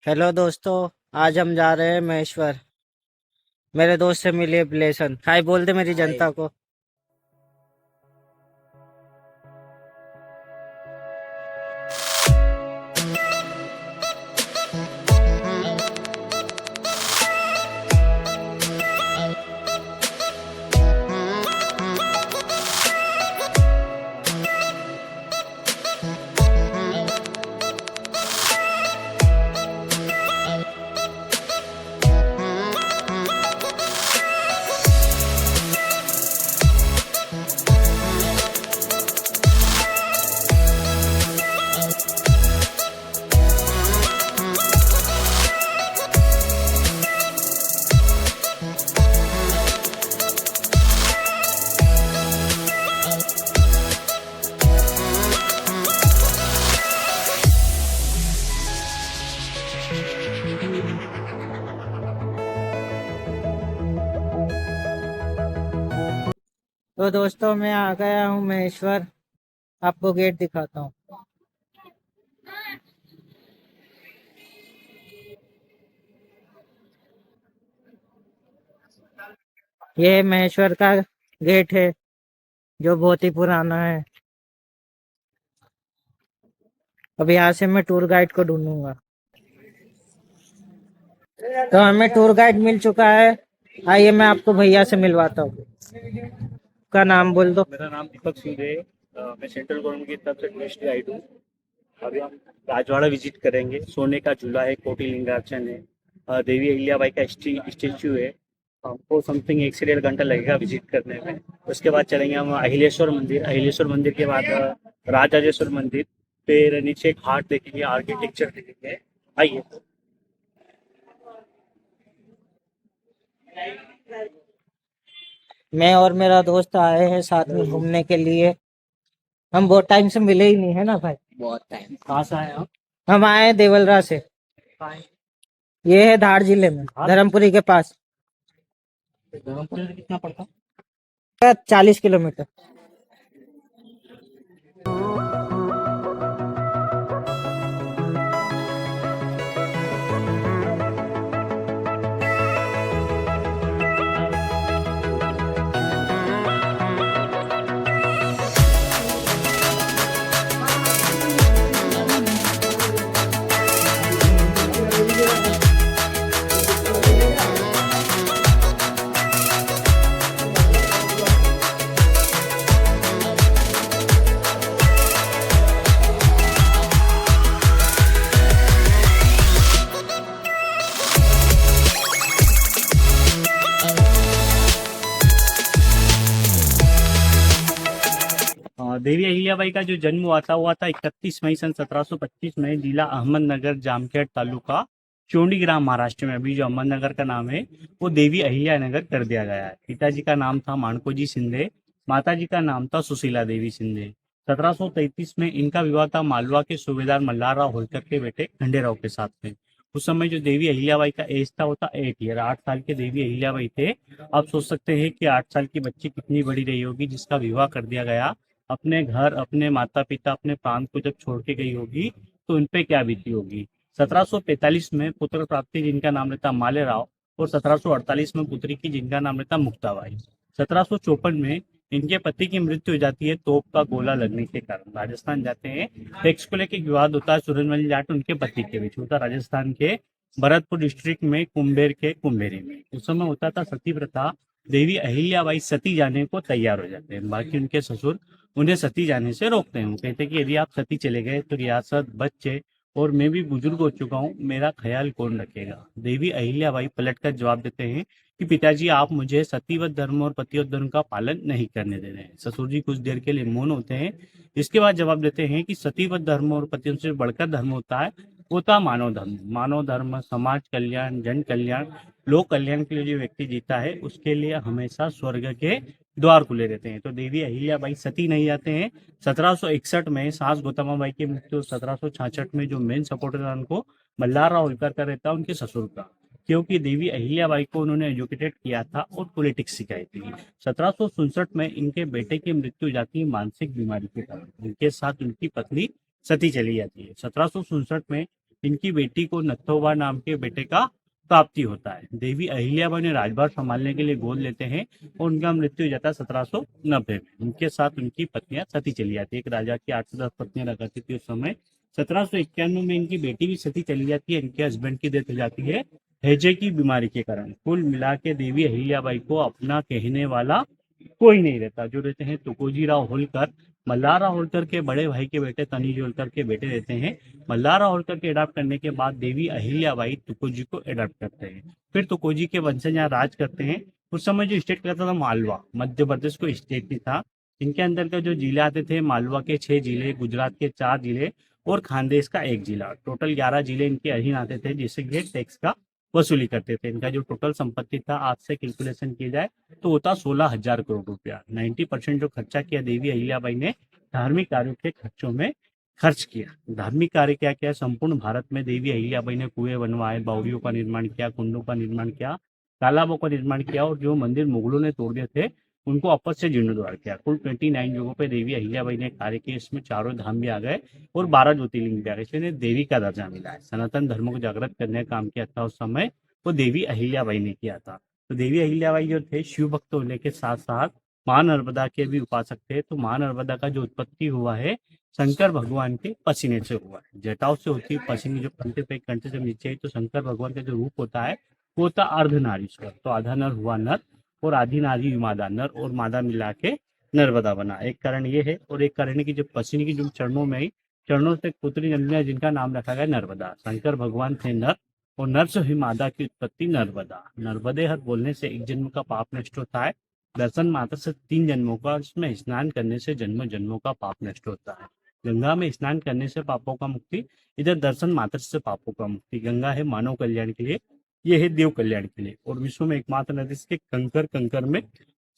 Hello दोस्तों। आज हम जा रहे हैं महेश्वर। मेरे दोस्त से मिलिए ब्लेसन। हाय बोल दे मेरी हाय। जनता को। तो दोस्तों मैं आ गया हूँ महेश्वर। आपको गेट दिखाता हूँ। ये महेश्वर का गेट है जो बहुत ही पुराना है। अब यहाँ से मैं टूर गाइड को ढूंढूंगा। तो हमें टूर गाइड मिल चुका है। आइए मैं आपको भैया से मिलवाता हूँ। का नाम बोल दो। मेरा नाम दीपक सिंह है। मैं सेंट्रल गवर्नमेंट की तरफ से टूरिस्ट गाइड हूँ। अभी हम राजवाड़ा विजिट करेंगे। सोने का झूला है, कोटी लिंगार्चन है, देवी अहिल्याबाई का स्टेच्यू है। हमको समथिंग 1 से 1.5 घंटा लगेगा विजिट करने में। उसके बाद चलेंगे हम अहिलेश्वर मंदिर। अहिलेश्वर मंदिर के बाद राजराजेश्वर मंदिर। फिर नीचे एक घाट देखेंगे, आर्किटेक्चर देखेंगे। आइए। मैं और मेरा दोस्त आए हैं साथ में घूमने के लिए। हम बहुत टाइम से मिले ही नहीं है ना भाई। बहुत टाइम। कहाँ से आए आप? हम आए हैं देवलरा से। ये है धार जिले में, धर्मपुरी के पास। धर्मपुरी से कितना पड़ता? 40 किलोमीटर। देवी अहिल्याबाई का जो जन्म हुआ था 31 मई सन 1725 में जिला अहमदनगर, जामखेड़ तालुका, चोंडीग्राम, महाराष्ट्र में। अभी जो अहमदनगर का नाम है वो देवी अहिल्यानगर कर दिया गया है। पिताजी का नाम था माणकोजी शिंदे, माताजी का नाम था सुशीला देवी शिंदे। 1733 में इनका विवाह था मालवा के सूबेदार मल्हारराव होलकर के बेटे खंडेराव के साथ में। उस समय जो देवी अहिल्याबाई का एज था वो था 8 ईयर। 8 साल के देवी अहिल्याबाई थे। आप सोच सकते हैं कि 8 साल की बच्ची कितनी बड़ी रही होगी जिसका विवाह कर दिया गया। अपने घर, अपने माता पिता, अपने प्रांत को जब छोड़ के गई होगी तो उन पे क्या बीती होगी। 1745 में पुत्र प्राप्ति जिनका नाम रहता मालेराव, और 1748 में पुत्री की जिनका नाम रहता मुक्ताबाई। 1754 में इनके पति की मृत्यु हो जाती है तोप का गोला लगने के कारण। राजस्थान जाते हैं, टैक्स को लेकर विवाद होता है सूरजमल जाट उनके पति के बीच होता, राजस्थान के भरतपुर डिस्ट्रिक्ट में कुंभेर के कुंभेरी में। उस समय होता था सती प्रथा। देवी अहिल्याबाई सती जाने को तैयार हो जाते हैं, बाकी उनके ससुर उन्हें सती जाने से रोकते हैं। वो कहते हैं कि यदि आप सती चले गए तो रियासत, बच्चे और मैं भी बुजुर्ग हो चुका हूँ, मेरा ख्याल कौन रखेगा। देवी अहिल्याबाई पलटकर जवाब देते हैं कि पिताजी आप मुझे सतीवत धर्म और पतिवत धर्म का पालन नहीं करने दे रहे हैं। ससुर जी कुछ देर के लिए मौन होते हैं। इसके बाद जवाब देते हैं कि सतीवत धर्म और पतिवत से बढ़कर धर्म होता है, वो था मानव धर्म। मानव धर्म समाज कल्याण, जन कल्याण, लोक कल्याण के लिए जो व्यक्ति जीता है उसके लिए हमेशा स्वर्ग के द्वार खुले रहते हैं। तो देवी अहिल्याबाई सती नहीं जाते हैं। 1761 में सास गौतमाबाई की मृत्यु, 1766 में जो मेन सपोर्टर था उनको मल्हारराव होलकर का रहता उनके ससुर का, क्योंकि देवी अहिल्याबाई को उन्होंने एजुकेटेड किया था और पॉलिटिक्स सिखाई थी। 1767 में इनके बेटे की मृत्यु हो जाती है मानसिक बीमारी के कारण। इनके साथ उनकी पत्नी सती चली जाती है। 1767 में इनकी बेटी को नथोबा नाम के बेटे का प्राप्ति होता है। देवी अहिल्याबाई ने राजभार संभालने के लिए गोद लेते हैं और उनका मृत्यु हो जाता है 1790 में। उनके साथ उनकी पत्नियां सती चली जाती है। एक राजा की 8 से 10 पत्नियां रखा करती थी उस समय। 1791 में इनकी बेटी भी सती चली जाती है। इनके हस्बैंड की डेथ हो जाती है हैजे की बीमारी के कारण। कुल मिला के देवी अहिल्याबाई को अपना कहने वाला कोई नहीं रहता। जो रहते हैं तुकोजी राव होलकर, मल्हारराव होलकर के बड़े भाई के बेटे तनीज होलकर के बेटे रहते हैं। मल्हारराव होलकर के अडॉप्ट करने के बाद देवी अहिल्याबाई तुकोजी को अडॉप्ट करते हैं। फिर तुकोजी के वंशज यहाँ राज करते हैं। उस समय जो स्टेट कहता था मालवा, मध्य प्रदेश को स्टेट नहीं था। इनके अंदर का जो जिले आते थे, मालवा के 6 जिले, गुजरात के 4 जिले और खानदेश का 1 जिला, टोटल 11 जिले इनके अधीन आते थे, जिससे ये टैक्स का वसूली करते थे। इनका जो टोटल संपत्ति था आज से कैलकुलेशन किया जाए तो होता 16,000 करोड़ रुपया। 90% जो खर्चा किया देवी अहिल्याबाई ने धार्मिक कार्यों के खर्चों में खर्च किया। धार्मिक कार्य क्या किया? संपूर्ण भारत में देवी अहिल्याबाई ने कुएं बनवाए, बावड़ियों का निर्माण किया, कुंडों का निर्माण किया, तालाबों का निर्माण किया और जो मंदिर मुगलों ने तोड़ दिए थे उनको वापस से जीर्णोद्धार किया। कुल 29 जगहों पे देवी अहिल्याबाई ने कार्य किए। इसमें 4 धाम भी आ गए और 12 ज्योतिर्लिंग भी आ गए। इसलिए देवी का दर्जा मिला है। सनातन धर्म को जागृत करने का काम किया था उस समय, वो देवी अहिल्याबाई ने किया था। तो देवी अहिल्याबाई जो थे शिव भक्त होने के साथ साथ माँ नर्मदा के भी उपासक थे। तो माँ नर्मदा का जो उत्पत्ति हुआ है शंकर भगवान के पसीने से हुआ है। जटाओं से होती है पसीने, जो कंठे पे कंठे से नीचे है। तो शंकर भगवान का जो रूप होता है वो होता अर्धनारीश्वर। तो आधा नर हुआ नर और आधी नारी मादा, नर और मादा मिला के नर्मदा बना। एक कारण ये है और एक कारण है कि जो पसीने की जो चरणों में ही चरणों से पुत्री जन्मी है जिनका नाम रखा गया नर्मदा। शंकर भगवान थे नर और नर से हुई मादा की उत्पत्ति नर्मदा। नर्मदे हर बोलने से एक जन्म का पाप नष्ट होता है। दर्शन मात्र से 3 जन्मों का, इसमें स्नान करने से जन्म जन्मों का पाप नष्ट होता है। गंगा में स्नान करने से पापों का मुक्ति, इधर दर्शन मात्र से पापों का मुक्ति। गंगा है मानव कल्याण के लिए, ये है देव कल्याण के लिए। और विश्व में एकमात्र नदी इसके कंकर कंकर में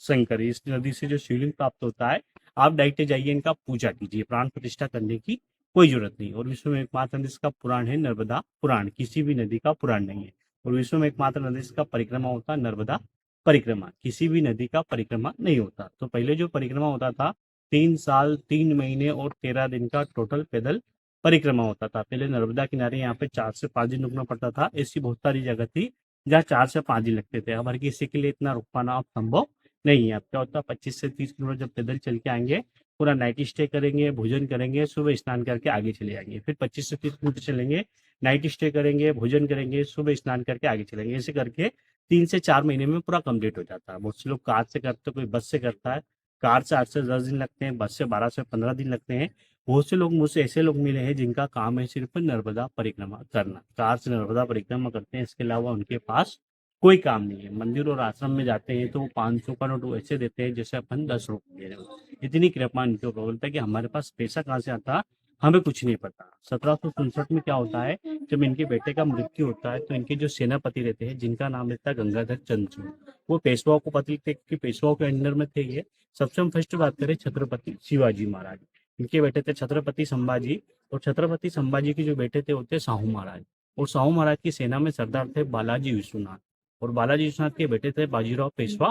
शंकर। इस नदी से जो शिवलिंग प्राप्त होता है, आप डायरेक्ट जाइए इनका पूजा कीजिए, प्राण प्रतिष्ठा करने की कोई जरूरत नहीं। और विश्व में एकमात्र नदी इसका पुराण है नर्मदा पुराण, किसी भी नदी का पुराण नहीं है। और विश्व में एकमात्र नदी इसका परिक्रमा होता है नर्मदा परिक्रमा, किसी भी नदी का परिक्रमा नहीं होता। तो पहले जो परिक्रमा होता था 3 साल 3 महीने और 13 दिन का टोटल पैदल परिक्रमा होता था। पहले नर्मदा किनारे यहाँ पे 4 से 5 दिन रुकना पड़ता था। ऐसी बहुत सारी जगह थी जहाँ 4 से 5 दिन लगते थे। अब हर किसी के लिए इतना रुक पाना अब संभव नहीं है। अब क्या होता है 25 से 30 किलोमीटर जब पैदल चल के आएंगे, पूरा नाइट स्टे करेंगे, भोजन करेंगे, सुबह स्नान करके आगे चले जाएंगे। फिर 25 से 30 किलोमीटर चलेंगे, नाइट स्टे करेंगे, भोजन करेंगे, सुबह स्नान करके आगे चलेंगे। ऐसे करके 3 से 4 महीने में पूरा कंप्लीट हो जाता है। बहुत से लोग कार से करते हैं, कोई बस से करता है। कार से 8 से 10 दिन लगते हैं, बस से 12 से 15 दिन लगते हैं। बहुत से लोग मुझसे ऐसे लोग मिले हैं जिनका काम है सिर्फ नर्मदा परिक्रमा करना, कार से नर्मदा परिक्रमा करते हैं। इसके अलावा उनके पास कोई काम नहीं है। मंदिर और आश्रम में जाते हैं तो वो 500 का नोट ऐसे देते हैं जैसे अपन 10 रुपये दे रहे हो। इतनी कृपा इनके ऊपर बोलता है कि हमारे पास पैसा कहाँ से आता, हमें कुछ नहीं पता। 1767 में क्या होता है, जब इनके बेटे का मृत्यु होता है तो इनके जो सेनापति रहते हैं जिनका नाम रहता है गंगाधर चंद्रचूड़, वो पेशवाओं को पति लिखते कि पेशवाओं के अंडर में थे ये। सबसे हम फर्स्ट बात करें छत्रपति शिवाजी महाराज, इनके बेटे थे छत्रपति संभाजी। और छत्रपति संभाजी के जो बेटे थे होते साहू महाराज। और साहू महाराज की सेना में सरदार थे बालाजी विश्वनाथ। और बालाजी विश्वनाथ के बेटे थे बाजीराव पेशवा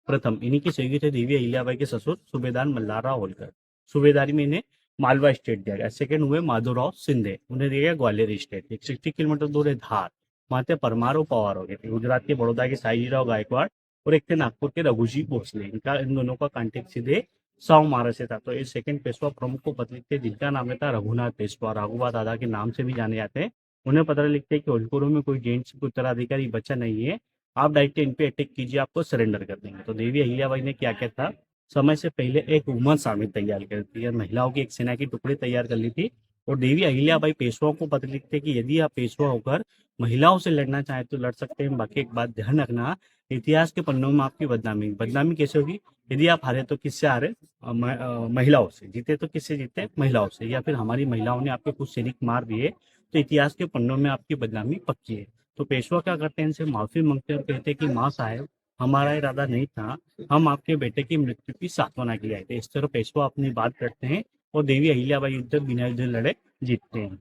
प्रथम। इन्हीं की सहयोगी थे देवी अहिल्याबाई के ससुर सूबेदार मल्हारराव होलकर। सूबेदारी में इन्हें मालवा स्टेट दिया गया। सेकंड हुए माधवराव सिंधे, उन्हें दिया गया ग्वालियर स्टेट। 60 किलोमीटर दूर है धार, वहां थे परमार और पवार हो गए थे। गुजरात के बड़ौदा के साईजीराव गायकवाड़ और एक थे नागपुर के रघुजी भोसले। इन दोनों का कॉन्टेक्ट सीधे साहू महाराज से था। तो ये सेकंड पेशवा प्रमुख को पत्र लिखते जिनका नाम था रघुनाथ पेशवा, राघुबा दादा के नाम से भी जाने जाते हैं। उन्हें पत्र लिखते हैं कि होलकरों में कोई जेंट्स उत्तराधिकारी बचा नहीं है, आप डायरेक्ट इन पे अटैक कीजिए, आपको सरेंडर कर देंगे। तो देवी अहिल्याबाई ने क्या किया था, समय से पहले एक वुमन्स आर्मी तैयार कर दी है, महिलाओं की एक सेना की टुकड़ी तैयार कर ली थी। और देवी अहिल्याबाई पेशवाओं को पत्र लिखते कि यदि आप पेशवा होकर महिलाओं से लड़ना चाहें तो लड़ सकते हैं। बाकी एक बात ध्यान रखना, इतिहास के पन्नों में आपकी बदनामी कैसे होगी, यदि आप हारे तो किससे हारे, महिलाओं से, जीते तो किससे जीते, महिलाओं से। या फिर हमारी महिलाओं ने आपके कुछ सैनिक मार दिए तो इतिहास के पन्नों में आपकी बदनामी पक्की है। तो पेशवा क्या करते हैं, इनसे माफी मांगते हैं और कहते हैं कि माँ साहेब, हमारा इरादा नहीं था, हम आपके बेटे की मृत्यु की सांत्वना के लिए आए थे। इस तरह पेशवा अपनी बात करते हैं और देवी अहिल्याबाई युद्ध बिना युद्ध लड़े जीतते हैं।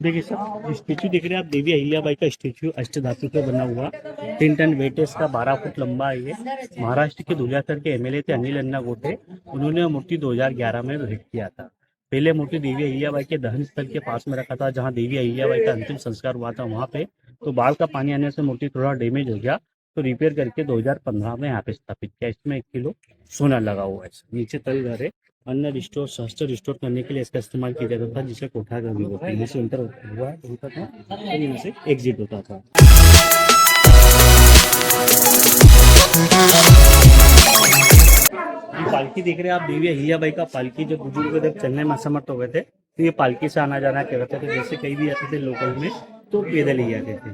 देखिए सर, स्टेचू देख रहे हैं आप, देवी अहिल्याबाई का स्टेचू अष्टधातु से बना हुआ, 3 टन वेट है इसका, 12 फुट लंबा है ये। महाराष्ट्र के दुलियासर के एमएलए थे अनिल अन्ना गोटे, उन्होंने मूर्ति 2011 में भेंट किया था। पहले मूर्ति देवी अहिल्याबाई के दहन स्थल के पास में रखा था, जहाँ देवी अहिल्याबाई का अंतिम संस्कार हुआ था वहाँ पे। तो बाढ़ का पानी आने से मूर्ति थोड़ा डैमेज हो गया, तो रिपेयर करके 2015 में यहाँ पे स्थापित किया। इसमें 1 किलो सोना लगा हुआ है। नीचे तल घर है। अन्न रिस्टोर शस्त्र रिस्टोर करने के लिए इसका इस्तेमाल किया जाता था, जिसे कोठा घर भी बोलते हैं। यहाँ से एंटर हुआ होता था और यहाँ से एग्जिट होता था। ये पालकी देख रहे हैं आप, देवी अहिल्याबाई का पालकी। जो बुजुर्ग जब चलने में असमर्थ हो गए थे तो ये पालकी से आना जाना करते थे। जैसे कहीं भी आते थे लोकल में तो पैदल ही आते थे।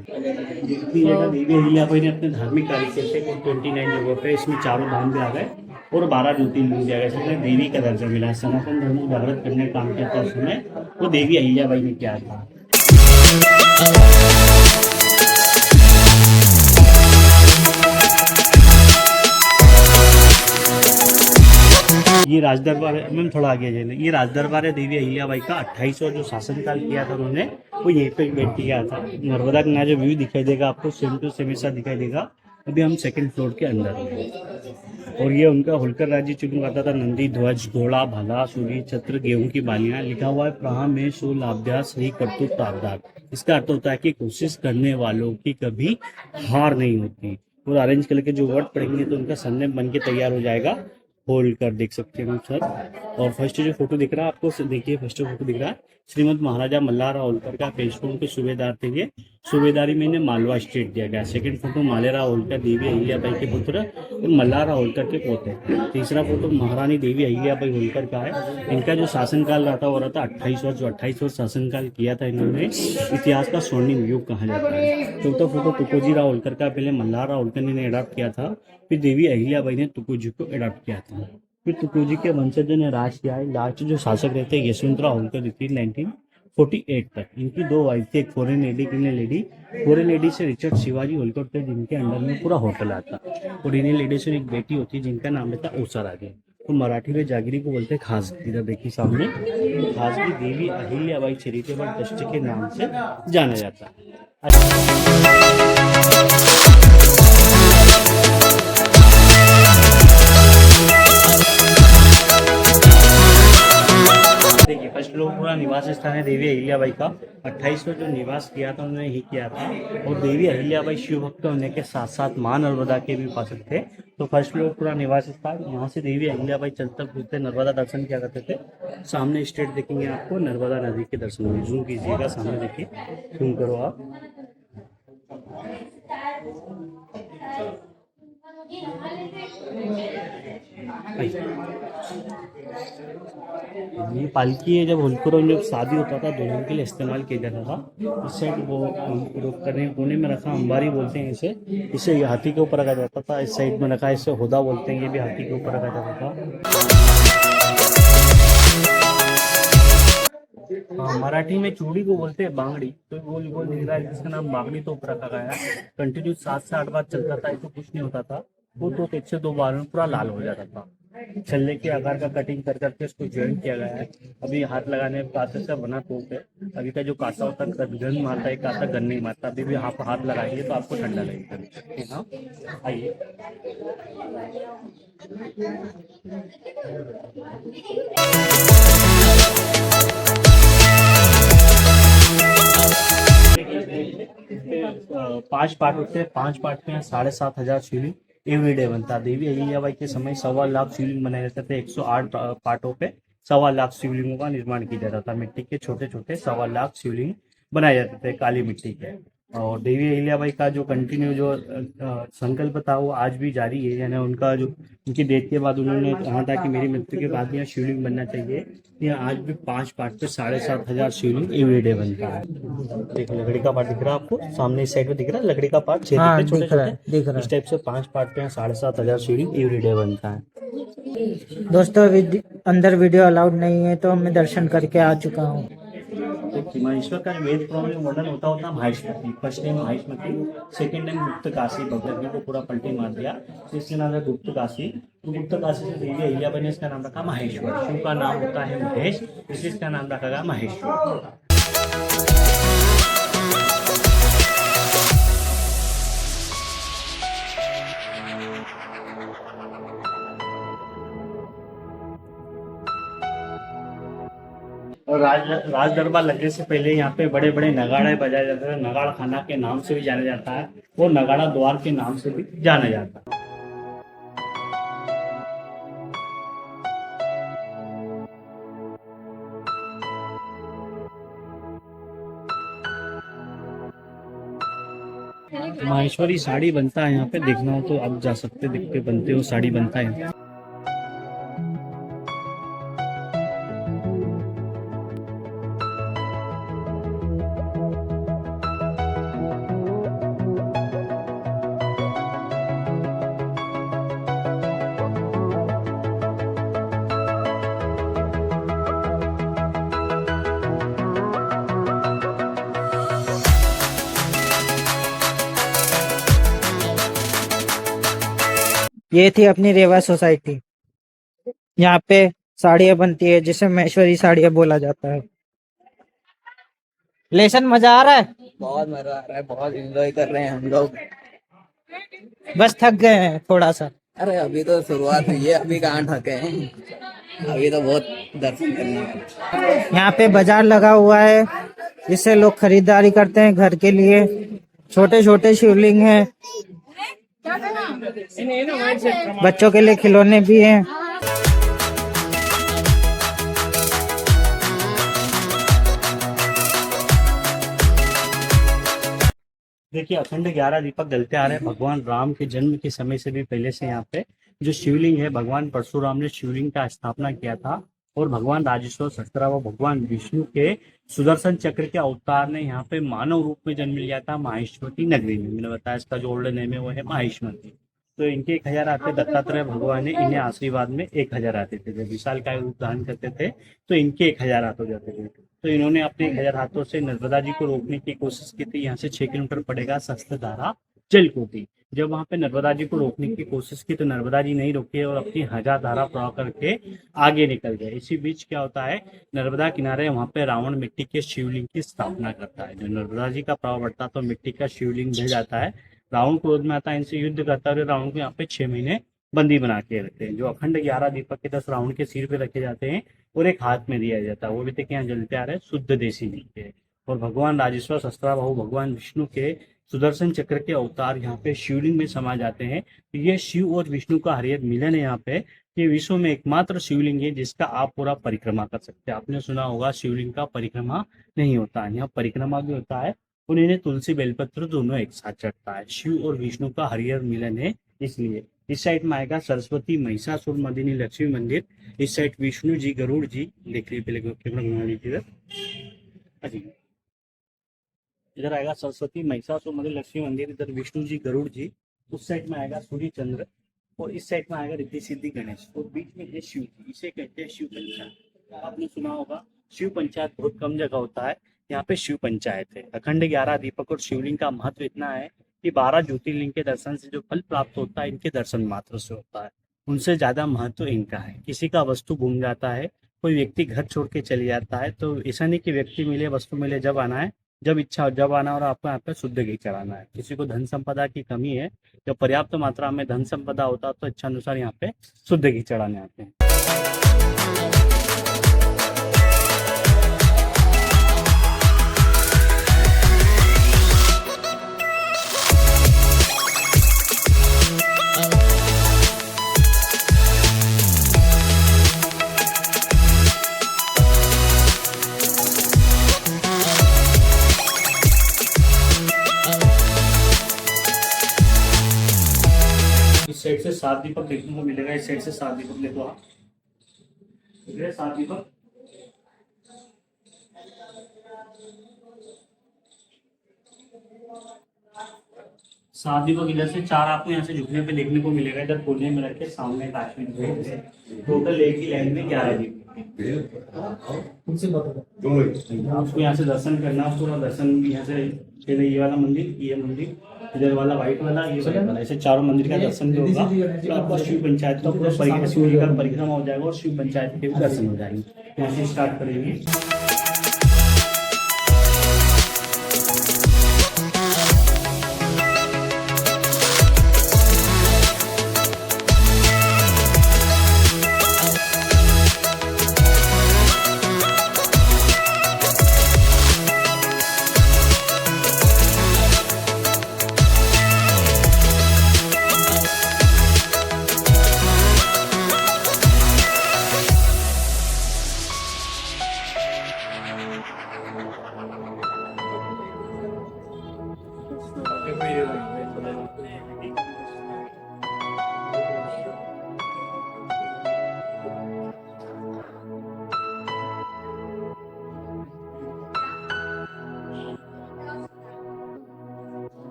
जितनी जगह देवी अहिल्याबाई ने अपने धार्मिक कार्य किए थे 29 जगहों पे, इसमें 4 धाम भी आ गए और 12 ज्योतिर्लिंग भी आ गए। इसमें देवी का दर्जा मिला। सनातन धर्म को जागृत करने का काम किया था उसमें, वो देवी अहिल्याबाई ने किया था। ये राजदरबार है। मैम थोड़ा आगे जाइए। ये राजदरबार है देवी अहिल्याबाई का। 2800 जो शासनकाल किया था उन्होंने, वो यहीं पे बैठ किया था। नर्मदा का जो व्यू दिखाई देगा आपको, सेम टू सेम ऐसा दिखाई देगा। अभी हम 2nd फ्लोर के अंदर हैं और ये उनका होलकर राज्य चुन आता था। नंदी ध्वज, घोड़ा, भाला, सूर्य छत्र, गेहूं की बालियां, लिखा हुआ है प्रहा में सो लाभ्यास ही करतुत ताबदार। इसका अर्थ होता है कि कोशिश करने वालों की कभी हार नहीं होती। और ऑरेंज कलर के जो वर्ड पढ़ेंगे तो उनका सरनेम बन के तैयार हो जाएगा। होल्ड कर देख सकते हैं सर। और फर्स्ट जो फोटो दिख रहा है आपको, देखिए फर्स्ट फोटो दिख रहा है श्रीमंत महाराजा मल्हारराव होलकर का। पेशवाओं के सूबेदार थे ये। सूबेदारी में इन्हें मालवा स्टेट दिया गया। 2nd फोटो मालेराव होलकर देवी अहिल्याबाई के पुत्र और मल्हारराव होलकर के पोते। 3रा फोटो महारानी देवी अहिल्याबाई होलकर का है। इनका जो शासनकाल रहा था वो रहा था 28 वर्ष। जो 28 वर्ष शासनकाल किया था इन्होंने, इतिहास का स्वर्णिम युग कहा जाता है। 4था फोटो तुकोजी राव होलकर का। पहले मल्हारराव होलकर ने अडॉप्ट किया था, फिर देवी अहिल्याबाई ने तुकोजी को अडॉप्ट किया था। फिर तुकोजी के वंशजों ने राज किया है। लास्ट जो शासक रहते हैं यशवंतराव होलकर थी 1948 तक। इनकी 2 वाइफ थी, एक फॉरेन लेडी, एक इंडियन लेडी। फॉरेन लेडी से रिचर्ड शिवाजी होलकर थे, जिनके अंडर में पूरा होटल आता। और इंडियन लेडी से एक बेटी होती है जिनका नाम रहता है ऊषा राजे। तो मराठी में जागीरी को बोलते हैं खासगी। इधर देखिए सामने, खासगी देवी अहिल्याबाई चैरिटेबल ट्रस्ट के नाम से जाना जाता है। देखिए फर्स्ट फ्लोर पूरा निवास स्थान है देवी अहिल्याबाई का। 28 में जो निवास किया था उन्होंने ही किया था। और देवी अहिल्याबाई शिव भक्त होने के साथ साथ मां नर्मदा के भी उपासक थे। तो फर्स्ट फ्लोर पूरा निवास स्थान। यहाँ से देवी अहिल्याबाई चलते फिरते नर्मदा दर्शन किया करते थे। सामने स्टेट देखेंगे आपको, नर्मदा नदी के दर्शन होंगे। जूम कीजिएगा, सामने देखिए, जूम करो आप। ये पालकी है। जब होलकर में जब शादी होता था दुल्हन के लिए इस्तेमाल किया जाता था। इस साइड वो कोने में रखा, अंबारी बोलते हैं इसे। इसे हाथी के ऊपर रखा जाता था। इस साइड में रखा, इसे होदा बोलते हैं, ये भी हाथी के ऊपर रखा जाता था। मराठी में चूड़ी को बोलते हैं बांगड़ी। तो गोल गोल दिख रहा है जिसका नाम बांगड़ी तो ऊपर रखा गया है। कंटिन्यू 7 से 8 बार चलता था, इसको कुछ नहीं होता था। वो तो 1 से 2 बार में पूरा लाल हो जाता था। छल्ले के आकार का कटिंग कर करके इसको ज्वाइन किया गया है। अभी हाथ लगाने में कांसे से बना तोप है। अभी का जो कांसा होता है गन मारता है, कांसा गन नहीं मारता। अभी भी आप हाथ लगाएंगे तो आपको ठंडा लगेगा। हाँ आइए। पांच पार्ट होते हैं। 5 पार्ट में 7,500 शिवलिंग एवरीडे बनता है। देवी अहिल्याबाई के समय 1.25 लाख शिवलिंग बनाए जाते थे। 108 पार्टों पे 1.25 लाख शिवलिंगों का निर्माण किया जाता था। मिट्टी के छोटे छोटे 1.25 लाख शिवलिंग बनाए जाते थे काली मिट्टी के। और देवी अहिल्याबाई का जो कंटिन्यू जो संकल्प था वो आज भी जारी है। यानी उनका जो उनकी डेथ के बाद उन्होंने कहा था कि मेरी मृत्यु के बाद यहाँ शिवलिंग बनना चाहिए। यहाँ आज भी 5 पार्ट पे 7,500 शिवलिंग एवरीडे बनता है। देख लकड़ी का पार्ट दिख रहा है आपको, सामने इस साइड में दिख रहा है लकड़ी का पार्ट। हाँ, छोटे दिख रहा है। इस टाइप से 5 पार्ट पे 7,500 शिवलिंग एवरीडे बनता है। दोस्तों अभी अंदर वीडियो अलाउड नहीं है, तो मैं दर्शन करके आ चुका हूँ। ईश्वर का वेद पुराण में वर्णन होता Maheshwari. First time Maheshwari, second time गुप्त काशी। भगवत जी को पूरा पलटी मार दिया तो इसका नाम है गुप्त काशी। तो गुप्त काशी से देवी अहिल्याबाई ने इसका नाम रखा माहेश्वर। शिव का नाम होता है महेश, इसलिए इसका नाम रखा गया माहेश्वर। राज दरबार लगने से पहले यहाँ पे बड़े बड़े नगाड़े बजाए जाते थे। नगाड़ खाना के नाम से भी जाना जाता है और नगाड़ा द्वार के नाम से भी जाना जाता है। माहेश्वरी साड़ी बनता है यहाँ पे, देखना हो तो आप जा सकते, देख के बनते हो साड़ी बनता है। ये थी अपनी रेवा सोसाइटी। यहाँ पे साड़ियाँ बनती है जिसे महेश्वरी साड़ियाँ बोला जाता है। लेसन मजा आ रहा है? बहुत मजा आ रहा है, बहुत एंजॉय कर रहे हैं हम लोग। बस थक गए हैं थोड़ा सा। अरे अभी तो शुरुआत हुई है, अभी कहाँ थके हैं, अभी तो बहुत दर्शन करने हैं। यहाँ पे बाजार लगा हुआ है जिससे लोग खरीदारी करते हैं घर के लिए। छोटे छोटे शिवलिंग हैं, बच्चों के लिए खिलौने भी हैं। देखिए अखंड 11 दीपक जलते आ रहे हैं। भगवान राम के जन्म के समय से भी पहले से यहाँ पे जो शिवलिंग है, भगवान परशुराम ने शिवलिंग का स्थापना किया था और भगवान राजेश्वर सहस्त्रा व भगवान विष्णु के सुदर्शन चक्र के अवतार ने यहाँ पे मानव रूप में जन्म लिया था माहेश्वरी नगरी में। मैंने बताया इसका जो ओल्ड नेम है वो है माहेश्वरी। तो इनके 1000 आते दत्तात्रेय भगवान ने इन्हें आशीर्वाद में 1000 आते थे। जब विशाल का रूप धारण करते थे तो इनके 1000 हाथ हो जाते थे। तो इन्होंने अपने 1000 हाथों से नर्मदा जी को रोकने की कोशिश की थी। यहाँ से 6 किलोमीटर पड़ेगा सहस्त्रधारा जलकोटी। जब वहां पे नर्मदा जी को रोकने की कोशिश की तो नर्मदा जी नहीं रोके और अपनी 1000 धारा प्रवाह करके आगे निकल गए। इसी बीच क्या होता है, नर्मदा किनारे वहां पे रावण मिट्टी के शिवलिंग की स्थापना करता है। जो नर्मदा जी का प्रवाह बढ़ता तो मिट्टी का शिवलिंग ढह जाता है। रावण क्रोध में आता है, इनसे युद्ध करता है। रावण को यहाँ पे 6 महीने बंदी बना के रखते हैं। जो अखंड 11 दीपक के 10 रावण के सिर पे रखे जाते हैं और एक हाथ में दिया जाता है। वो भी तक यहाँ जलते आ रहे हैं शुद्ध देसी घी के। और भगवान राजेश्वर सहस्त्रबाहु भगवान विष्णु के सुदर्शन चक्र के अवतार यहाँ पे शिवलिंग में समा जाते हैं। तो ये शिव और विष्णु का हरियत मिलन है यहाँ पे। ये विश्व में एकमात्र शिवलिंग है जिसका आप पूरा परिक्रमा कर सकते हैं। आपने सुना होगा शिवलिंग का परिक्रमा नहीं होता, यहाँ परिक्रमा भी होता है। और इन्हें तुलसी बेलपत्र दोनों एक साथ चढ़ता है। शिव और विष्णु का हरियर मिलन है इसलिए। इस साइड में आएगा सरस्वती महिषासुर मर्दिनी लक्ष्मी मंदिर। इस साइड विष्णु जी गरुड़ जी, देख लीजिए पहले कैमरा घुमा लीजिए इधर। इधर आएगा सरस्वती महिषासुर मर्दिनी लक्ष्मी मंदिर, इधर विष्णु जी गरुड़ जी। उस साइड में आएगा सूर्य चंद्र और इस साइड में आएगा रिद्धि सिद्धि गणेश और बीच में है शिव जी। इसे कहते हैं शिव पंचायत। आपने सुना होगा शिव पंचायत बहुत कम जगह होता है, यहाँ पे शिव पंचायत है। अखंड 11 दीपक और शिवलिंग का महत्व इतना है कि 12 ज्योतिर्लिंग के दर्शन से जो फल प्राप्त होता है इनके दर्शन मात्र से होता है। उनसे ज्यादा महत्व इनका है। किसी का वस्तु गुम जाता है, कोई व्यक्ति घर छोड़ के चले जाता है, तो ऐसा नहीं कि व्यक्ति मिले वस्तु मिले, जब आना है जब इच्छा जब आना और आपको यहाँ पे शुद्ध घी चढ़ाना है। किसी को धन संपदा की कमी है, जब पर्याप्त मात्रा में धन संपदा होता तो इच्छा अनुसार यहाँ पे शुद्ध घी चढ़ाने आते हैं। इस साइड से 7 दीपक देखने को मिलेगा। इस साइड से 7 दीपक देखो आप, 7 दीपक। सात दीपक इधर से 4 आपको यहाँ से झुकने पे देखने को मिलेगा। इधर कोने में रखे सामने काश्मीर में टोटल एक ही लाइन में 11 दीपक। आपको यहाँ से दर्शन करना, पूरा दर्शन यहाँ से ये वाला मंदिर, ये मंदिर, इधर वाला व्हाइट वाला, ये वाला वाला, ऐसे चारों मंदिर का दर्शन भी होगा। तो आपका शिव पंचायत का पूरा शिव जी का परिक्रमा हो जाएगा और शिव पंचायत के भी दर्शन हो जाएंगे। यहाँ से स्टार्ट करेंगे।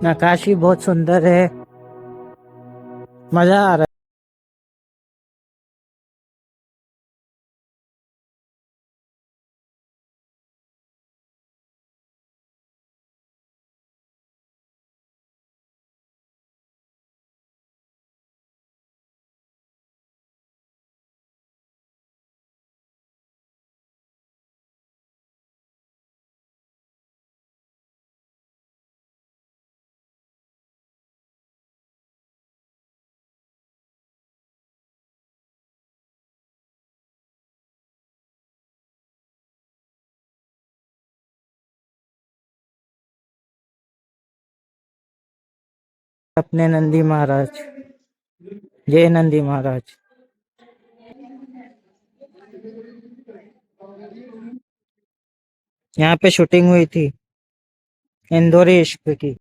नकाशी बहुत सुंदर है, मजा आ रहा है। अपने नंदी महाराज, जय नंदी महाराज। यहाँ पे शूटिंग हुई थी इंदौरी इश्क की।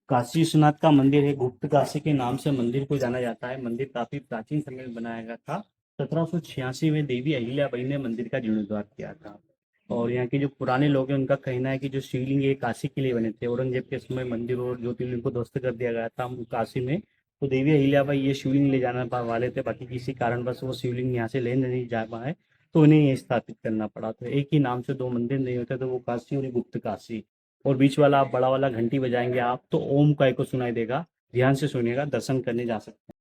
काशी विश्वनाथ का मंदिर है, गुप्त काशी के नाम से मंदिर को जाना जाता है। मंदिर काफी प्राचीन समय में बनाया गया था। 1786 में देवी अहिल्याबाई ने मंदिर का जीर्णोद्धार किया था। और यहाँ के जो पुराने लोग हैं उनका कहना है कि जो शिवलिंग ये काशी के लिए बने थे। औरंगजेब के समय मंदिर और ज्योतिर्लिंग को ध्वस्त कर दिया गया था काशी में, तो देवी अहिल्याबाई ये शिवलिंग ले जाना वाले थे, बाकी किसी कारणवश वो शिवलिंग यहाँ से ले नहीं जा पाए, तो उन्हें ये स्थापित करना पड़ा। तो एक ही नाम से दो मंदिर नहीं होते, तो वो काशी और गुप्त काशी। और बीच वाला आप बड़ा वाला घंटी बजाएंगे आप, तो ओम का एको सुनाई देगा। ध्यान से सुनिएगा, दर्शन करने जा सकते हैं।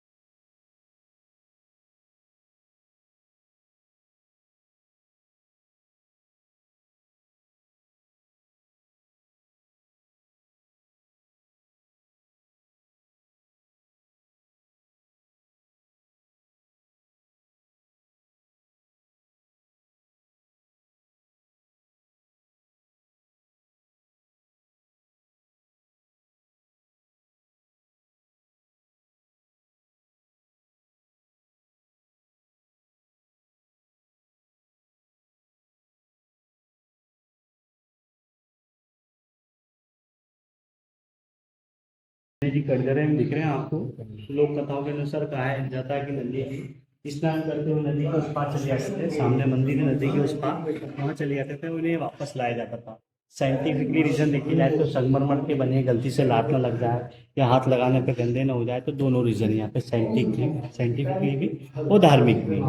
जी कटघरे में दिख रहे हैं आपको। लोक कथाओं के अनुसार कहा जाता है कि नदी स्नान करते हुए नदी के उस पार चले जाते थे। सामने मंदिर है, नदी के उस पार, वहाँ चले जाते थे, उन्हें वापस लाया जाता था। साइंटिफिकली रीजन देखी जाए तो संगमरमर के बने गलती से लात न लग जाए या हाथ लगाने पे गंदे न हो जाए, तो दोनों रीजन यहाँ पे साइंटिफिकली भी और धार्मिक भी।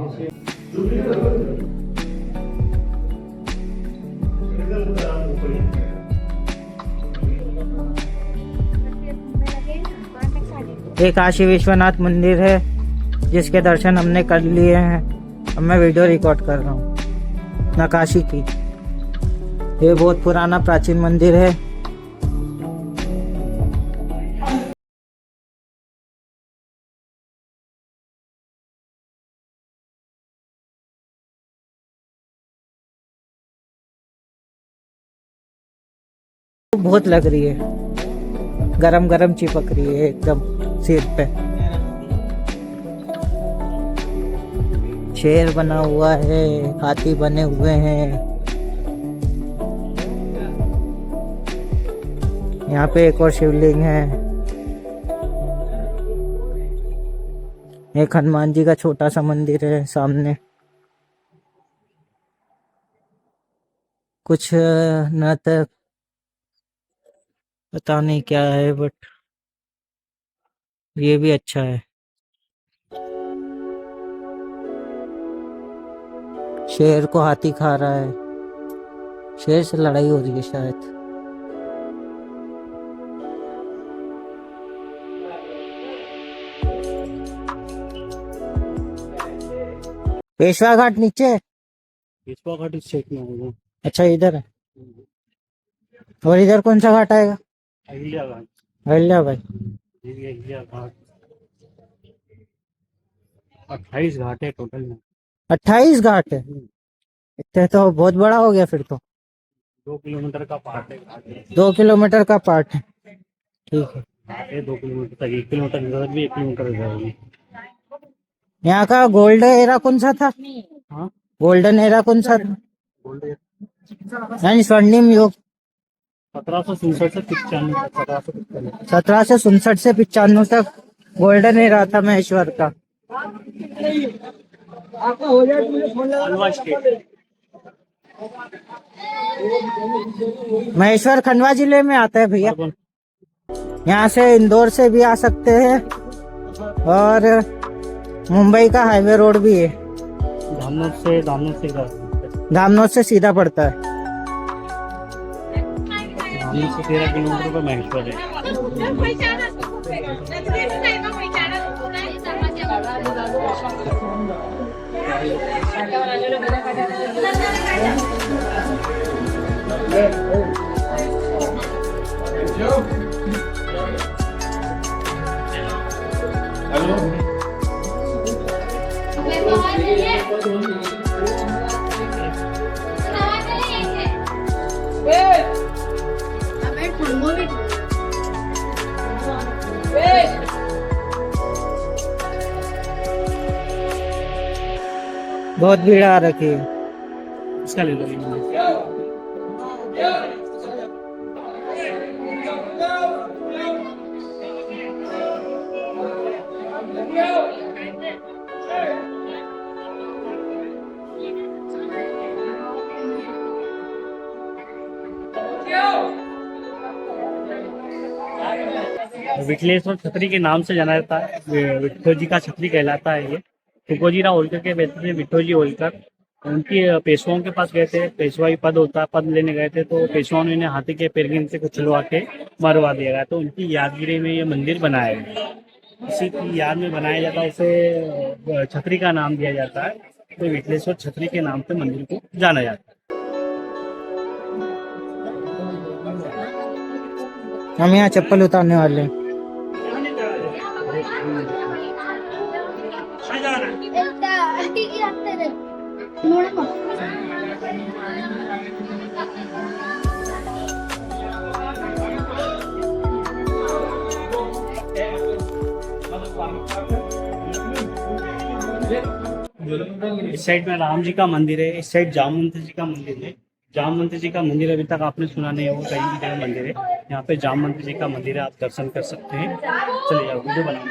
ये काशी विश्वनाथ मंदिर है जिसके दर्शन हमने कर लिए हैं। अब मैं वीडियो रिकॉर्ड कर रहा हूँ नकाशी की। ये बहुत पुराना प्राचीन मंदिर है। बहुत लग रही है, गरम गरम चिपक रही है एकदम सिर पे। शेर बना हुआ है, हाथी बने हुए हैं। यहाँ पे एक और शिवलिंग है। एक हनुमान जी का छोटा सा मंदिर है सामने। कुछ नृत्य पता नहीं क्या है, बट ये भी अच्छा है। शेर को हाथी खा रहा है। शेर से लड़ाई हो रही है शायद। पेशवा घाट नीचे है। पेशवा घाट इस साइड में होगा। अच्छा इधर है। और इधर कौन सा घाट आएगा? अहिल्या घाट। अहिल्या भाई। देवी अहिल्या घाट 28 घाट है टोटल में। 28 घाट है। इतने तो बहुत बड़ा हो गया फिर तो। 2 किलोमीटर का पार्ट है घाट है। 2 किलोमीटर का पार्ट है। ठीक है। घाट है 2 किलोमीटर तक, 1 किलोमीटर इधर भी 1 किलोमीटर इधर भी। यहाँ का गोल्ड एरा कौन सा था? हाँ गोल्डन एरा कौन सा था? बोल यानी स्वर्णिम युग 1767 से 95 तक 1767 से 95 तक गोल्डन एरा था महेश्वर का। अलवा स्टेट। महेश्वर खंडवा जिले में आता है भैया। यहाँ से इंदौर से भी आ सकते हैं और मुंबई का हाईवे रोड भी है। धामनोद से सीधा पड़ता है। धामनोद से 13 किलोमीटर पर महेश्वर है। बहुत भीड़ आ रखी है। इसका ले लो। विठलेश्वर छतरी के नाम से जाना जाता है। विठ्ठल जी का छतरी कहलाता है ये। तुकोजीराव होलकर के बेटे थे विठ्ठल जी होलकर। उनकी पेशवाओं के पास गए थे, पेशवाई पद होता है, पद लेने गए थे तो पेशवाओं ने हाथी के पैर से कुचलवा के मरवा दिया गया। तो उनकी यादगिरी में ये मंदिर बनाया गया। इसी की याद में बनाया जाता है, इसे छतरी का नाम दिया जाता है। तो विठलेश्वर छतरी के नाम से मंदिर को जाना जाता है। हम यहाँ चप्पल उतारने वाले हैं। इस साइड में राम जी का मंदिर है, इस साइड जामवंत जी का मंदिर है। जामवंत जी का मंदिर अभी तक आपने सुना नहीं होगा, कहीं भी जगह मंदिर है। यहाँ पे जामवंत जी का मंदिर है, आप दर्शन कर सकते हैं। चलिए आप वीडियो बनाने।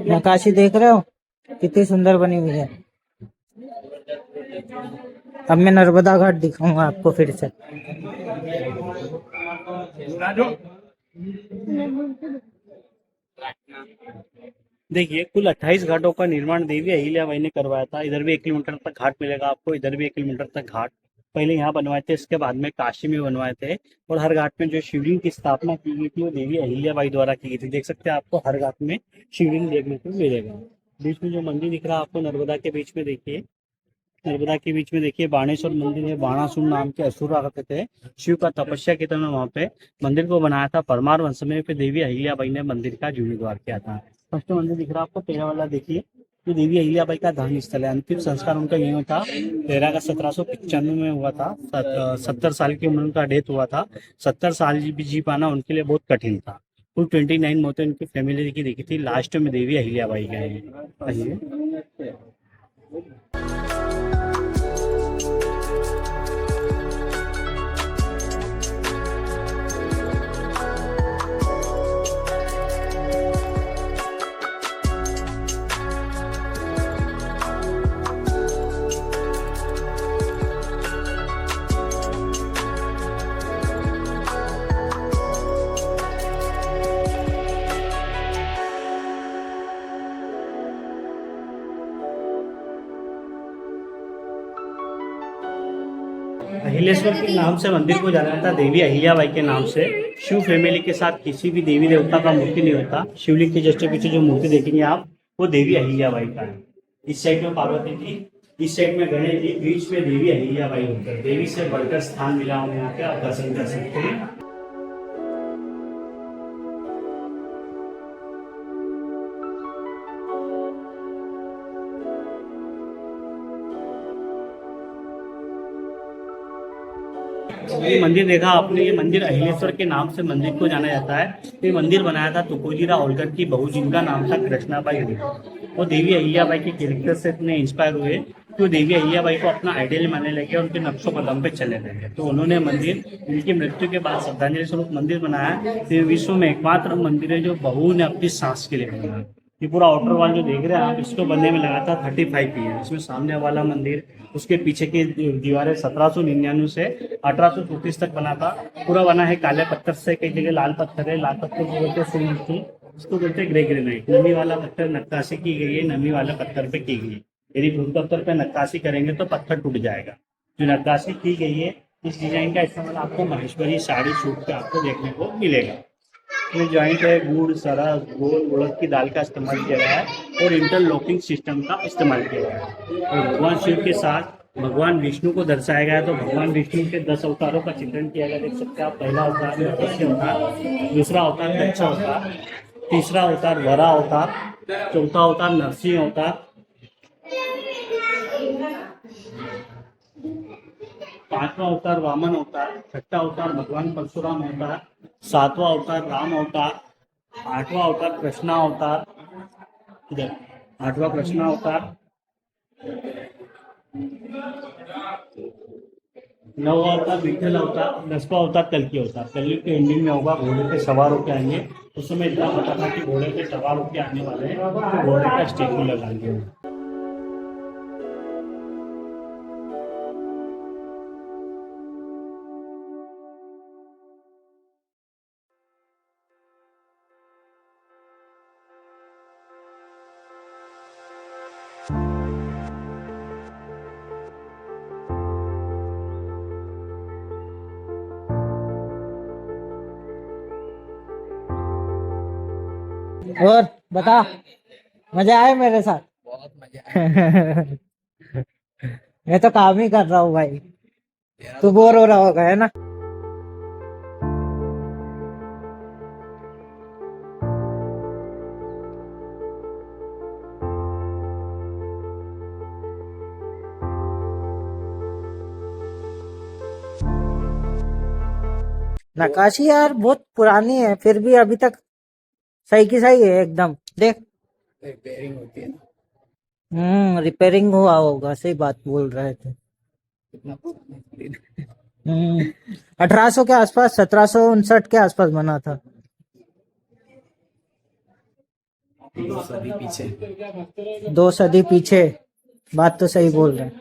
नकाशी देख रहे हो कितनी सुंदर बनी हुई है। अब मैं नर्मदा घाट दिखाऊंगा आपको फिर से। देखिए कुल 28 घाटों का निर्माण देवी अहिल्याबाई ने करवाया था। इधर भी 1 किलोमीटर तक घाट मिलेगा आपको, इधर भी 1 किलोमीटर तक घाट पहले यहाँ बनवाए थे, इसके बाद में काशी में बनवाए थे। और हर घाट में जो शिवलिंग की स्थापना की गई थी वो देवी अहिल्याबाई द्वारा की गई थी। देख सकते हैं आपको हर घाट में शिवलिंग देखने को मिलेगा। बीच में जो मंदिर दिख रहा है आपको नर्मदा के बीच में, देखिए नर्मदा के बीच में देखिए बाणेश्वर मंदिर है। बाणासुर नाम के असुर रहते थे, शिव का तपस्या के समय वहाँ पे मंदिर को बनाया था। परमार वंश में देवी अहिल्याबाई ने मंदिर का जीर्णोद्धार किया था। फर्स्ट मंदिर दिख रहा है आपको तेरा वाला, देखिए ये देवी अहिल्याबाई का दहन स्थल है। अंतिम संस्कार उनका यहीं हुआ था। 13 अगस्त 1795 में हुआ था। 70 साल की उम्र उनका डेथ हुआ था। 70 साल भी जी पाना उनके लिए बहुत कठिन था। कुल 29 मौतें उनकी फैमिली की देखी थी। लास्ट में देवी अहिल्याबाई का है। अहिलेश्वर के नाम से मंदिर को जाना जाता है, देवी अहिल्याबाई के नाम से। शिव फैमिली के साथ किसी भी देवी देवता का मूर्ति नहीं होता। शिवलिंग के जस्ट पीछे जो मूर्ति देखेंगे आप, वो देवी अहिल्याबाई का है। इस साइड में पार्वती जी, इस साइड में गणेश जी, बीच में देवी अहिल्याबाई होकर देवी से बढ़कर स्थान मिला हमें यहाँ पे आप दर्शन कर सकते हैं। ये मंदिर देखा आपने, ये मंदिर अहिलेश्वर के नाम से मंदिर को जाना जाता है। ये मंदिर बनाया था तुकोजीराव होलकर की बहू, जिनका नाम था कृष्णाबाई। वो देवी अहिल्याबाई के कैरेक्टर से इतने इंस्पायर हुए कि वो देवी अहिल्याबाई को अपना आइडियल मानने लगे, उनके नक्शों कदम पे चले लगे। तो उन्होंने मंदिर, उनकी मृत्यु के बाद श्रद्धांजलि स्वरूप मंदिर बनाया। ये विश्व में एकमात्र मंदिर है जो बहू ने अपनी सास के लिए बनाया। ये पूरा आउटर वॉल जो देख रहे हैं आप, इसको बनने में लगा था 35 ईयर। इसमें सामने वाला मंदिर, उसके पीछे की दीवारें 1799 से 1834 तक बना था। पूरा बना है काले पत्थर से, कई जगह लाल पत्थर है। लाल पत्थर को बोलते हैं सिलमिट्टी, इसको बोलते हैं ग्रे ग्रेनाइट। नमी वाला पत्थर नक्काशी की गई है, नमी वाला पत्थर पे की गई है। यदि भूल पत्थर पे नक्काशी करेंगे तो पत्थर टूट जाएगा। जो नक्काशी की गई है, इस डिजाइन का इस्तेमाल आपको महेश्वरी साड़ी सूट पे आपको देखने को मिलेगा। इसमें जॉइंट है, गुड़, सरस, गोल, उड़द की दाल का इस्तेमाल किया गया है और इंटरलॉकिंग सिस्टम का इस्तेमाल किया गया है। और भगवान शिव के साथ भगवान विष्णु को दर्शाया गया है। तो भगवान विष्णु के 10 अवतारों का चित्रण किया गया, देख सकते हैं आप। पहला अवतार मत्स्य अवतार, दूसरा अवतार दक्ष अवतार, तीसरा अवतार वरा अवतार, चौथा अवतार नरसिंह अवतार, पांचवा अवतार वामन अवतार, छठा अवतार भगवान परशुराम अवतार, सातवां अवतार राम अवतार, आठवां अवतार कृष्णा अवतार, आठवां कृष्णा अवतार, 9वां अवतार विठल अवतार, 10वां अवतार कल्कि अवतार। कलयुग के एंडिंग में होगा, घोड़े पे सवार होकर आएंगे। उस समय इतना पता था कि घोड़े पे सवार होकर आने वाले हैं, तो घोड़े का स्टेचू लगा दिया। और बता, मजा आया मेरे साथ? बहुत मजा आया। मैं तो काम ही कर रहा हूँ भाई, तेरा तू बोर हो रहा होगा है ना। नक्काशी यार बहुत पुरानी है, फिर भी अभी तक सही की सही है एकदम। देख, रिपेयरिंग होती है ना, रिपेयरिंग हुआ होगा, सही बात बोल रहे थे। कितना पुराना मंदिर है। 1800 के आसपास, 1759 के आसपास बना था। 2 सदी पीछे। 2 सदी पीछे, बात तो सही बोल रहे हैं।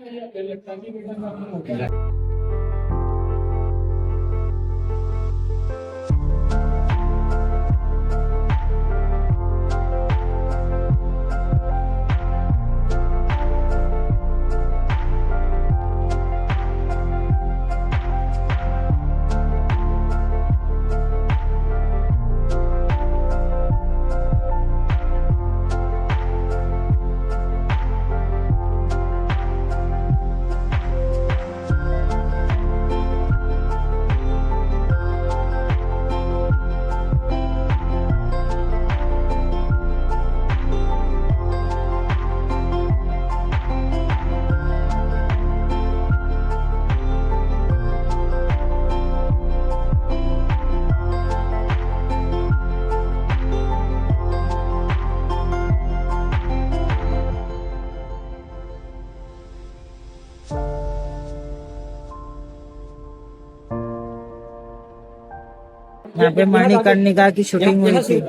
यहाँ पे मणिकर्णिका की शूटिंग हुई थी।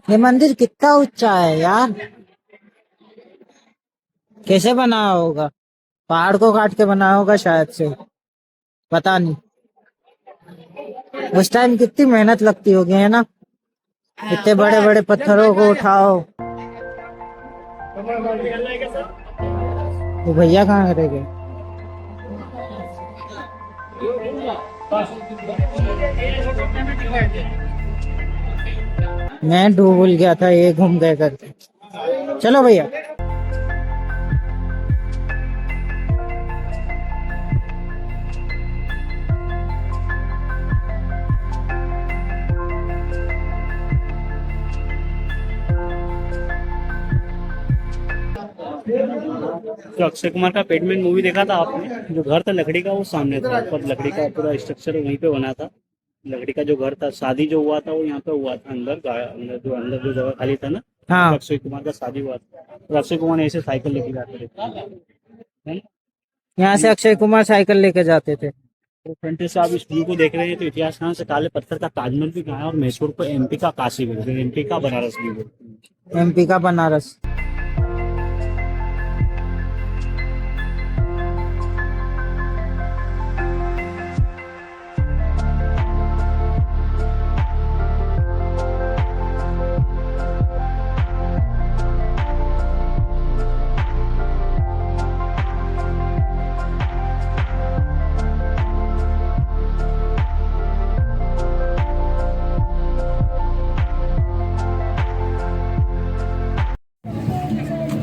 ये मंदिर कितना ऊंचा है यार, कैसे बना होगा? पहाड़ को काट के बना होगा शायद से, पता नहीं। उस टाइम कितनी मेहनत लगती होगी, है ना? इतने बड़े बड़े पत्थरों को उठाओ। तो भैया कहाँ रह गए? मैं भूल गया था, ये घूम गए करके। चलो भैया। तो अक्षय कुमार का पेडमैन मूवी देखा था आपने? जो घर था लकड़ी का वो सामने था, ऊपर लकड़ी का पूरा स्ट्रक्चर वहीं पे बना था। लकड़ी का जो घर था, शादी जो हुआ था वो यहाँ पे हुआ था, अंदर जो जगह खाली था ना, हाँ, अक्षय कुमार का शादी हुआ था। तो अक्षय कुमार ने ऐसे साइकिल लेके जाते थे, है ना? यहाँ से अक्षय कुमार साइकिल लेके जाते थे। तो फ्रंट से आप इस व्यू को देख रहे हैं तो इतिहास कहाँ से काले पत्थर का ताजमहल भी कहाँ है, और मैसूर को एमपी का काशी बोलते हैं, एमपी का बनारस भी बोलते हैं। एमपी का बनारस।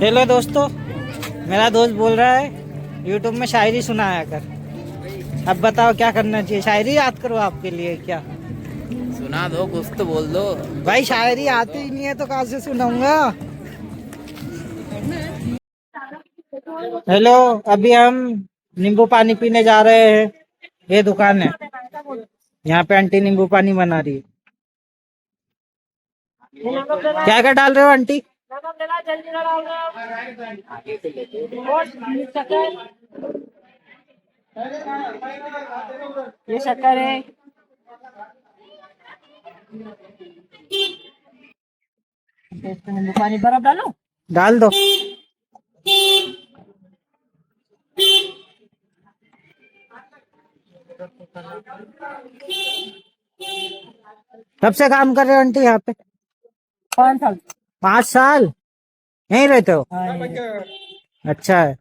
हेलो दोस्तों, मेरा दोस्त बोल रहा है यूट्यूब में शायरी सुनाया कर। अब बताओ क्या करना चाहिए? शायरी याद करो आपके लिए क्या? सुना दो, कुछ तो बोल दो भाई शायरी आती ही नहीं है तो कहाँ से सुनाऊंगा? हेलो, अभी हम नींबू पानी पीने जा रहे हैं। ये दुकान है, यहाँ पे आंटी नींबू पानी बना रही है। क्या क्या डाल रहे हो आंटी? ये शक्कर है। नींबू पानी बर्फ डालो, डाल दो। कब से काम कर रहे हो आंटी यहाँ पे? 5 साल। 5 साल यहीं रहते हो? अच्छा है।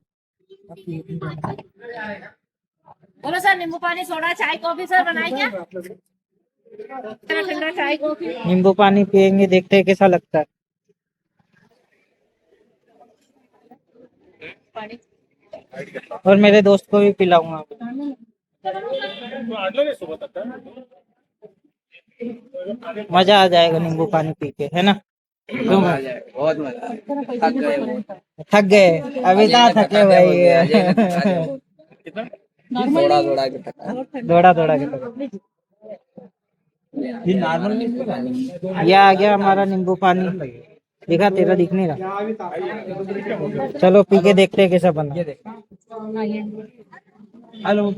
बोलो सर, नींबू पानी, सोडा, चाय, कॉफी सर बनाए क्या? ठंडा चाय कॉफी। नींबू पानी पियेंगे, देखते हैं कैसा लगता है। और मेरे दोस्त को भी पिलाऊंगा। मजा आ जाएगा नींबू पानी पी के, है ना? क्यों? आ जाए, बहुत मजा थक गए वो। थक गए? अभी कहाँ थके भाई? थोड़ा थोड़ा के थका। दौड़ा दौड़ा के थके। ये आ गया हमारा नींबू पानी। देखा, तेरा दिख नहीं रहा। चलो पी के देखते हैं कैसा बना। हेलो,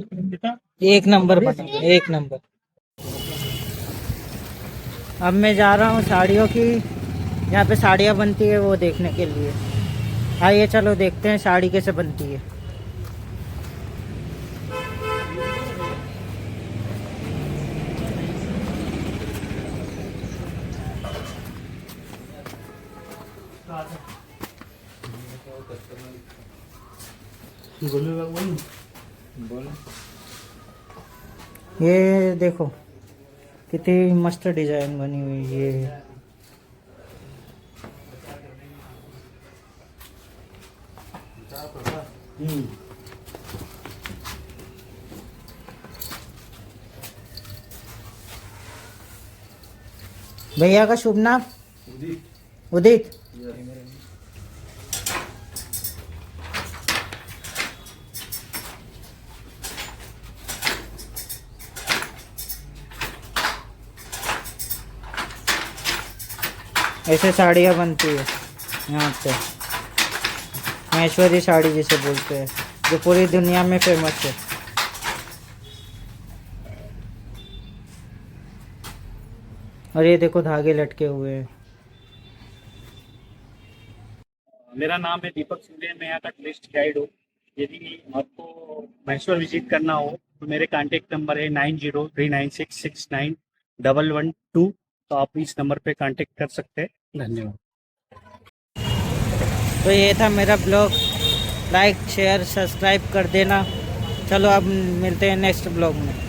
एक नंबर बना, एक नंबर। अब मैं जा रहा हूँ साड़ियों की, यहाँ पे साड़ियाँ बनती है वो देखने के लिए। आइए चलो देखते हैं साड़ी कैसे बनती है। ये देखो कितनी मस्त डिजाइन बनी हुई है। भैया का शुभ नाम? उदित। ऐसे साड़ियाँ बनती है यहाँ पे, महेश्वरी साड़ी जिसे बोलते हैं, जो पूरी दुनिया में फेमस है। और ये देखो धागे लटके हुए हैं। मेरा नाम है दीपक सिंह, मैं यहाँ का टूरिस्ट गाइड हूँ। यदि आपको मैसूर विजिट करना हो तो मेरे कांटेक्ट नंबर है 9039669112। तो आप इस नंबर पे कांटेक्ट कर सकते हैं। धन्यवाद। तो ये था मेरा ब्लॉग, लाइक शेयर सब्सक्राइब कर देना। चलो अब मिलते हैं नेक्स्ट ब्लॉग में।